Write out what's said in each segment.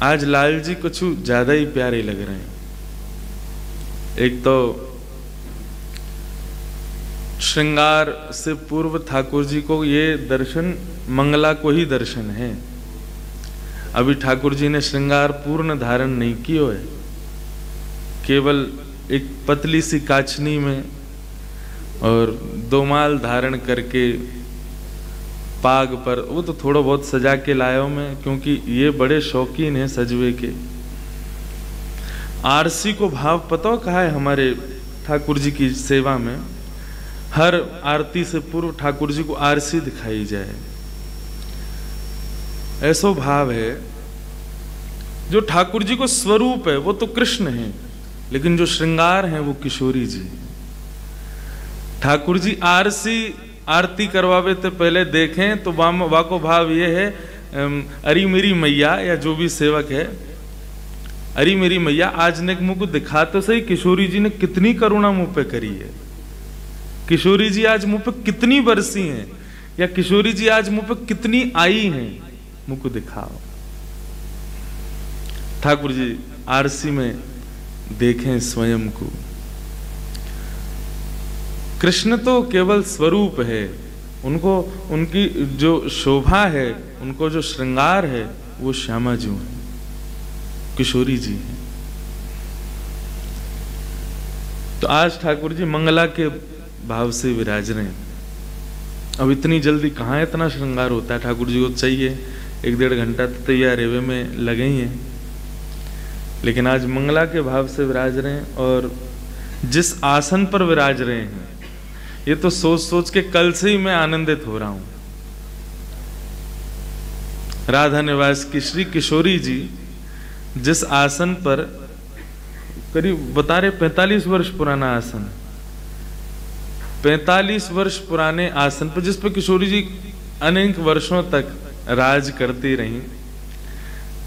आज लाल जी कुछ ज्यादा ही प्यारे लग रहे हैं। एक तो श्रृंगार से पूर्व ठाकुर जी को ये दर्शन मंगला को ही दर्शन है। अभी ठाकुर जी ने श्रृंगार पूर्ण धारण नहीं किया है, केवल एक पतली सी काछनी में और दोमाल धारण करके पाग पर, वो तो थोड़ा बहुत सजा के लायो में, क्योंकि ये बड़े शौकीन हैं सजवे के। आरसी को भाव पता कहा है हमारे ठाकुर जी की सेवा में, हर आरती से पूर्व ठाकुर जी को आरसी दिखाई जाए। ऐसा भाव है जो ठाकुर जी को स्वरूप है वो तो कृष्ण है, लेकिन जो श्रृंगार है वो किशोरी जी। ठाकुर जी आरती करवावे तो पहले देखें तो वाको भाव ये है, अरी मेरी मैया या जो भी सेवक है, अरी मेरी मैया आज ने मुंह को दिखा तो सही किशोरी जी ने कितनी करुणा मुंह पे करी है, किशोरी जी आज मुंह पे कितनी बरसी हैं, या किशोरी जी आज मुंह पे कितनी आई हैं, मुंह को दिखाओ। ठाकुर जी आरसी में देखें स्वयं को। कृष्ण तो केवल स्वरूप है, उनको उनकी जो शोभा है, उनको जो श्रृंगार है वो श्यामा जी है, किशोरी जी हैं। तो आज ठाकुर जी मंगला के भाव से विराज रहे हैं। अब इतनी जल्दी कहाँ इतना श्रृंगार होता है, ठाकुर जी को चाहिए 1-1.5 घंटा तो तैयार रेवे में लगे ही हैं, लेकिन आज मंगला के भाव से विराज रहे हैं। और जिस आसन पर विराज रहे हैं ये तो सोच सोच के कल से ही मैं आनंदित हो रहा हूं। राधा निवास की श्री किशोरी जी जिस आसन पर, करीब बता रहे 45 वर्ष पुराना आसन, 45 वर्ष पुराने आसन पर जिस पर किशोरी जी अनेक वर्षों तक राज करती रही।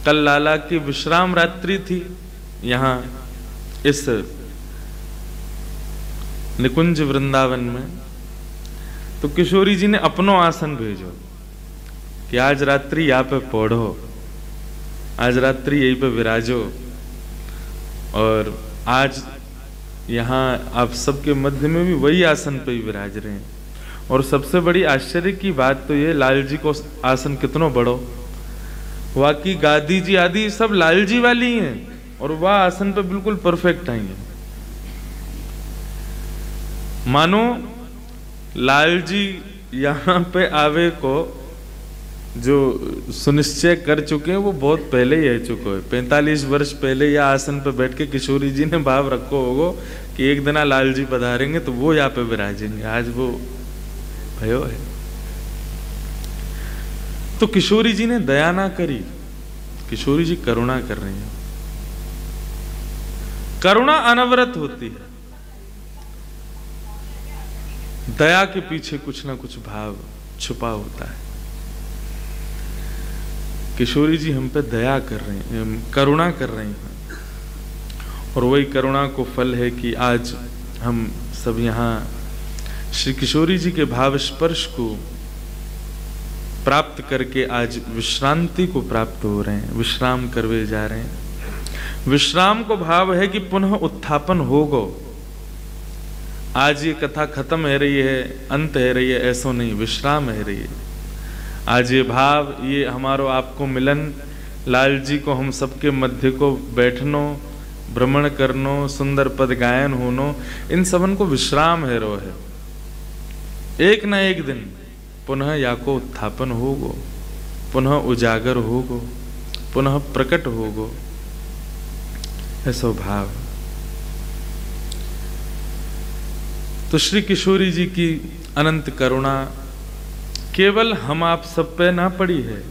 कल लाला की विश्राम रात्रि थी यहाँ इस निकुंज वृंदावन में, तो किशोरी जी ने अपनो आसन भेजो कि आज रात्रि यहाँ पे पढ़ो, आज रात्रि यहीं पे विराजो, और आज यहाँ आप सबके मध्य में भी वही आसन पे ही विराज रहे हैं। और सबसे बड़ी आश्चर्य की बात तो ये, लाल जी को आसन कितनो बड़ो, वाकई गादी जी आदि सब लाल जी वाली हैं, और वह आसन पे बिल्कुल परफेक्ट आई हैं। मानो लाल जी यहाँ पे आवे को जो सुनिश्चय कर चुके हैं वो बहुत पहले ही आ चुके हैं। 45 वर्ष पहले यह आसन पे बैठ के किशोरी जी ने भाव रखो होगो कि एक दिन लाल जी पधारेंगे तो वो यहाँ पे विराजेंगे। आज वो भयो है। तो किशोरी जी ने दया ना करी, किशोरी जी करुणा कर रही हैं। करुणा अनवरत होती है, दया के पीछे कुछ ना कुछ भाव छुपा होता है। किशोरी जी हम पे दया कर रही हैं, करुणा कर रही हैं, और वही करुणा को फल है कि आज हम सब यहाँ श्री किशोरी जी के भाव स्पर्श को प्राप्त करके आज विश्रांति को प्राप्त हो रहे हैं, विश्राम करवे जा रहे हैं। विश्राम को भाव है कि पुनः उत्थापन होगो। आज ये कथा खत्म है रही है, अंत है रही है, ऐसा नहीं, विश्राम है रही है। आज ये भाव, ये हमारो आपको मिलन, लाल जी को हम सबके मध्य को बैठनो, भ्रमण करनो, सुंदर पद गायन होनो, इन सबन को विश्राम है रो है। एक न एक दिन पुनः या को उत्थापन होगो, पुनः उजागर होगो, पुनः प्रकट होगो, ऐसा भाव। तो श्री किशोरी जी की अनंत करुणा केवल हम आप सब पे ना पड़ी है,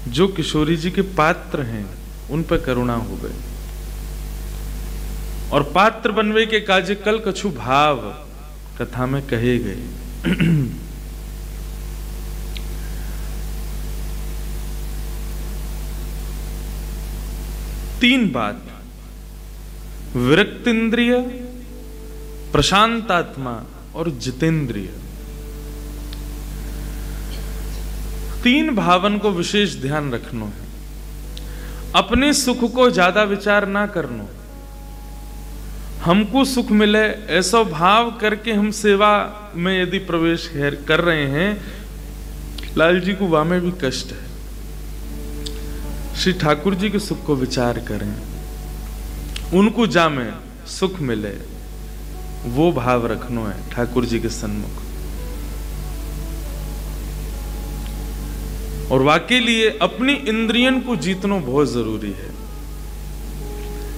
जो किशोरी जी के पात्र हैं उन पे करुणा हो गई। और पात्र बनवे के काजे कल कछु भाव कथा में कहे गए। तीन बात, विरक्तिंद्रिय, प्रशांतात्मा और जितेंद्रिय, तीन भावन को विशेष ध्यान रखना है। अपने सुख को ज्यादा विचार ना करनो, हमको सुख मिले ऐसा भाव करके हम सेवा में यदि प्रवेश कर रहे हैं, लाल जी को वामे भी कष्ट है। श्री ठाकुर जी के सुख को विचार करें, उनको जामे सुख मिले, वो भाव रखनो है ठाकुर जी के सन्मुख। और वाकई लिए अपनी इंद्रियन को जीतना बहुत जरूरी है।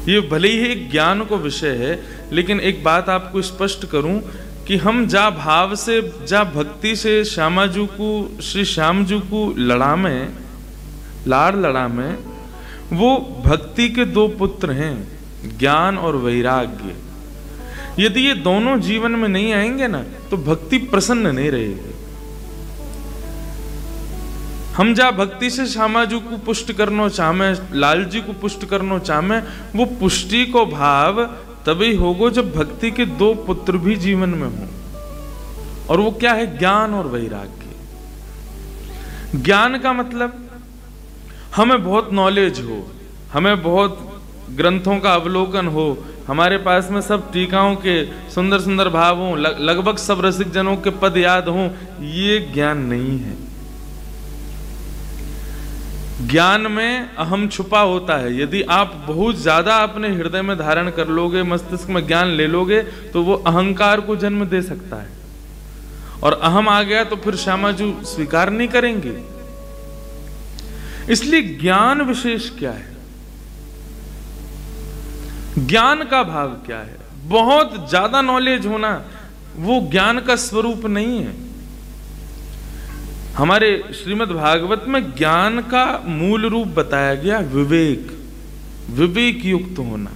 ये भले ही एक ज्ञान को विषय है, लेकिन एक बात आपको स्पष्ट करूं कि हम जा भाव से, जा भक्ति से श्यामाजू को, श्री श्याम जी को लाड़ लड़ा में, वो भक्ति के दो पुत्र हैं, ज्ञान और वैराग्य। यदि ये दोनों जीवन में नहीं आएंगे ना, तो भक्ति प्रसन्न नहीं रहेगी। हम जा भक्ति से श्यामाजू को पुष्ट करना चाहे, लाल जी को पुष्ट करना चाहे, वो पुष्टि को भाव तभी होगा जब भक्ति के दो पुत्र भी जीवन में हो। और वो क्या है? ज्ञान और वैराग्य। ज्ञान का मतलब हमें बहुत नॉलेज हो, हमें बहुत ग्रंथों का अवलोकन हो, हमारे पास में सब टीकाओं के सुंदर सुंदर भाव हों, लगभग सब रसिक जनों के पद याद हों, ये ज्ञान नहीं है। ज्ञान में अहम छुपा होता है। यदि आप बहुत ज्यादा अपने हृदय में धारण कर लोगे, मस्तिष्क में ज्ञान ले लोगे, तो वो अहंकार को जन्म दे सकता है, और अहम आ गया तो फिर श्यामाजू स्वीकार नहीं करेंगे। इसलिए ज्ञान विशेष क्या है? ज्ञान का भाव क्या है? बहुत ज्यादा नॉलेज होना वो ज्ञान का स्वरूप नहीं है। हमारे श्रीमद् भागवत में ज्ञान का मूल रूप बताया गया विवेक, विवेक युक्त होना।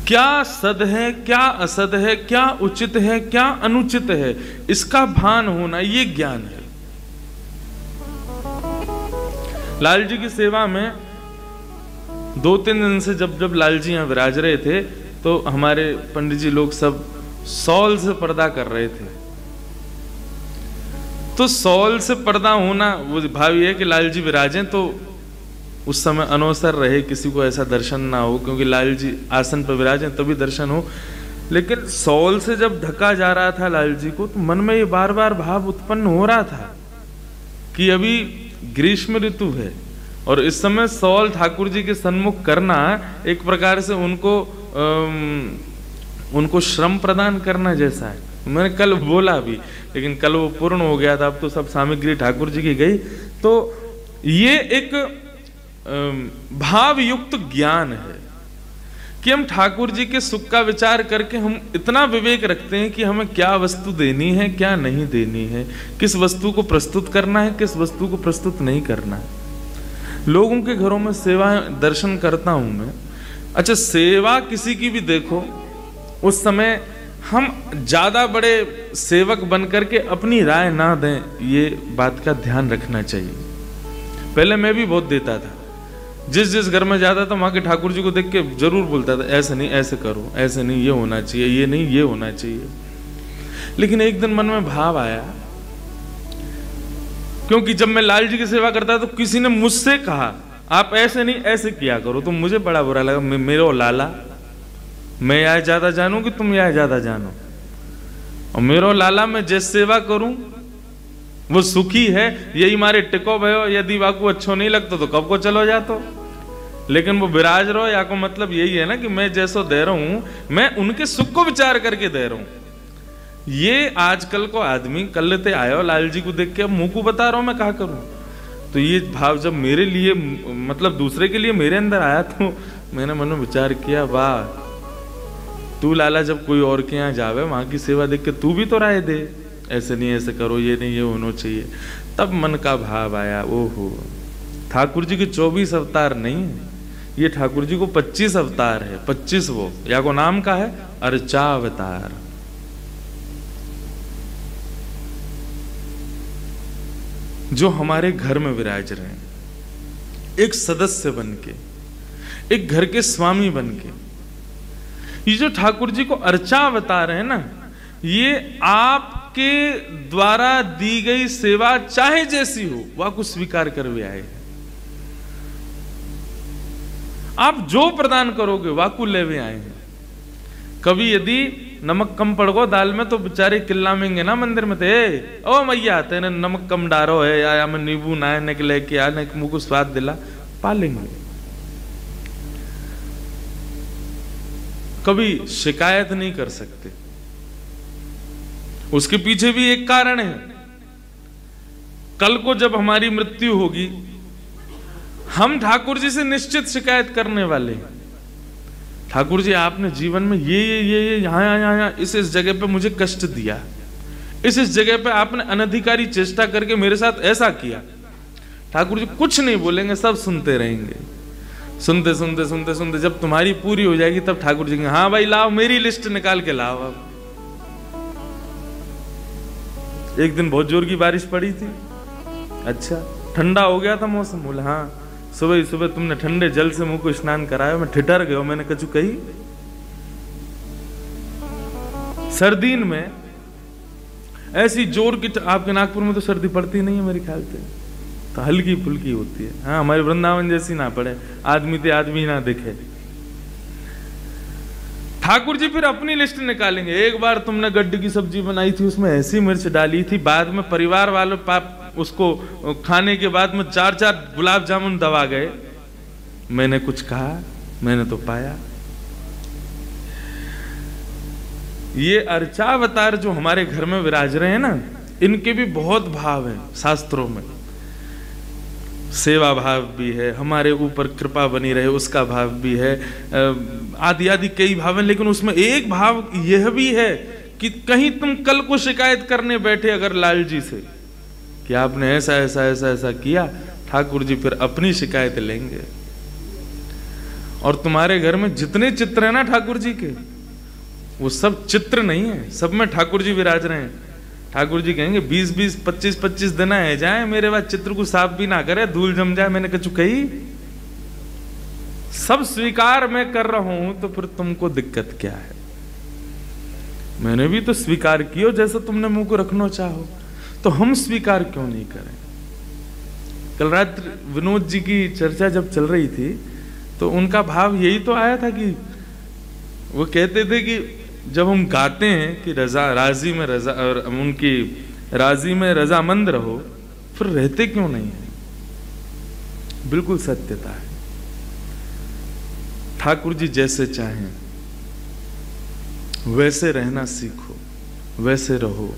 क्या सद है, क्या असद है, क्या उचित है, क्या अनुचित है, इसका भान होना, ये ज्ञान है। लाल जी की सेवा में 2-3 दिन से जब लाल जी यहां विराज रहे थे, तो हमारे पंडित जी लोग सब सौल से पर्दा कर रहे थे। तो सौल से पर्दा होना वो भाव ये है कि लाल जी विराजें तो उस समय अनवसर रहे, किसी को ऐसा दर्शन ना हो, क्योंकि लाल जी आसन पर विराजें तभी दर्शन हो। लेकिन सौल से जब ढका जा रहा था लाल जी को, तो मन में ये बार बार भाव उत्पन्न हो रहा था कि अभी ग्रीष्म ऋतु है, और इस समय सौल ठाकुर जी के सन्मुख करना एक प्रकार से उनको श्रम प्रदान करना जैसा है। मैंने कल बोला भी, लेकिन कल वो पूर्ण हो गया था, अब तो सब सामग्री ठाकुर जी की गई। तो ये एक भाव युक्त ज्ञान है कि हम ठाकुर जी के सुख का विचार करके हम इतना विवेक रखते हैं कि हमें क्या वस्तु देनी है, क्या नहीं देनी है, किस वस्तु को प्रस्तुत करना है, किस वस्तु को प्रस्तुत नहीं करना है। लोगों के घरों में सेवा दर्शन करता हूं मैं। अच्छा, सेवा किसी की भी देखो, उस समय हम ज्यादा बड़े सेवक बन करके अपनी राय ना दें, ये बात का ध्यान रखना चाहिए। पहले मैं भी बहुत देता था, जिस घर में जाता था वहां के ठाकुर जी को देख के जरूर बोलता था, ऐसे नहीं, ऐसे करो, ऐसे नहीं, ये होना चाहिए, ये नहीं, ये होना चाहिए। लेकिन एक दिन मन में भाव आया, क्योंकि जब मैं लाल जी की सेवा करता तो किसी ने मुझसे कहा आप ऐसे नहीं, ऐसे किया करो, तो मुझे बड़ा बुरा लगा। मेरे लाला, मैं यह ज्यादा जानू कि तुम यह ज्यादा जानो, और मेरो लाला मैं जैसे सेवा करूं वो सुखी है, यही मारे टिको भयो, यदि वाकू अच्छो नहीं लगता तो कब को चलो जातो, लेकिन वो विराज रहो, या को मतलब यही है ना कि मैं जैसो दे रहा हूं, मैं उनके सुख को विचार करके दे रहा हूं। ये आजकल को आदमी कल लेते आयो लाल जी को देख के, अब मुंह को बता रहा हूं मैं, कहा करूं। तो ये भाव जब मेरे लिए, मतलब दूसरे के लिए मेरे अंदर आया, तो मैंने मन में विचार किया, वाह, तू लाला जब कोई और के यहाँ जावे, वहां की सेवा देख के तू भी तो राय दे, ऐसे नहीं, ऐसे करो, ये नहीं, ये होना चाहिए। तब मन का भाव आया, ओहो, ठाकुर जी के 24 अवतार नहीं है, ये ठाकुर जी को 25 अवतार है, 25 वो, या को नाम का है अर्चा अवतार। जो हमारे घर में विराज रहे हैं, एक सदस्य बनके, एक घर के स्वामी बनके। ये जो ठाकुर जी को अर्चा अवतार है ना, ये आपके द्वारा दी गई सेवा चाहे जैसी हो, वह कुछ स्वीकार कर भी आए। आप जो प्रदान करोगे वाकु लेवे आए हैं। कभी यदि नमक कम पड़ गो दाल में तो बेचारे चिल्लामेंगे ना मंदिर में, थे ओ मैया तेने नमक कम डारो है या मैं नींबू नायने के लेके आने मुंह को स्वाद दिला, पालेंगे। कभी शिकायत नहीं कर सकते। उसके पीछे भी एक कारण है। कल को जब हमारी मृत्यु होगी, हम ठाकुर जी से निश्चित शिकायत करने वाले हैं। ठाकुर जी आपने जीवन में ये यहाँ इस जगह पे मुझे कष्ट दिया, इस जगह पे आपने अनधिकारी चेष्टा करके मेरे साथ ऐसा किया। ठाकुर जी कुछ नहीं बोलेंगे, सब सुनते रहेंगे। सुनते सुनते सुनते सुनते जब तुम्हारी पूरी हो जाएगी तब ठाकुर जी कहेंगे हाँ भाई लाओ मेरी लिस्ट निकाल के लाओ। अब एक दिन बहुत जोर की बारिश पड़ी थी, अच्छा ठंडा हो गया था मौसम। बोले हाँ सुबह ही सुबह तुमने ठंडे जल से मुंह को स्नान कराया, मैं ठिठर गया। मैंने कछु कही? सर्दीन में ऐसी जोर की, आपके नागपुर में तो सर्दी पड़ती नहीं है मेरे ख्याल से, तो हल्की फुल्की होती है। हाँ हमारे वृंदावन जैसी ना पड़े, आदमी ते आदमी ना दिखे। ठाकुर जी फिर अपनी लिस्ट निकालेंगे। एक बार तुमने गड्ढे की सब्जी बनाई थी, उसमें ऐसी मिर्च डाली थी, बाद में परिवार वालों पाप उसको खाने के बाद में 4-4 गुलाब जामुन दबा गए। मैंने कुछ कहा? मैंने तो पाया। ये अर्चावतार जो हमारे घर में विराज रहे हैं ना, इनके भी बहुत भाव हैं शास्त्रों में। सेवा भाव भी है, हमारे ऊपर कृपा बनी रहे उसका भाव भी है, आदि आदि कई भाव हैं। लेकिन उसमें एक भाव यह भी है कि कहीं तुम कल को शिकायत करने बैठे अगर लाल जी से कि आपने ऐसा ऐसा ऐसा ऐसा किया, ठाकुर जी फिर अपनी शिकायत लेंगे। और तुम्हारे घर में जितने चित्र हैं ना ठाकुर जी के, वो सब चित्र नहीं है, सब में ठाकुर जी विराज रहे हैं। ठाकुर जी कहेंगे 20-20, 25-25 दिन है जाए मेरे बाद चित्र को साफ भी ना करे, धूल जम जाए। मैंने कछु कही? सब स्वीकार मैं कर रहा हूं तो फिर तुमको दिक्कत क्या है? मैंने भी तो स्वीकार किया जैसा तुमने मुंह को रखना चाहो, तो हम स्वीकार क्यों नहीं करें? कल रात विनोद जी की चर्चा जब चल रही थी तो उनका भाव यही तो आया था कि वो कहते थे कि जब हम गाते हैं कि राजी में रजा और उनकी राजी में रजामंद रहो, फिर रहते क्यों नहीं है? बिल्कुल सत्यता है। ठाकुर जी जैसे चाहें वैसे रहना सीखो, वैसे रहो।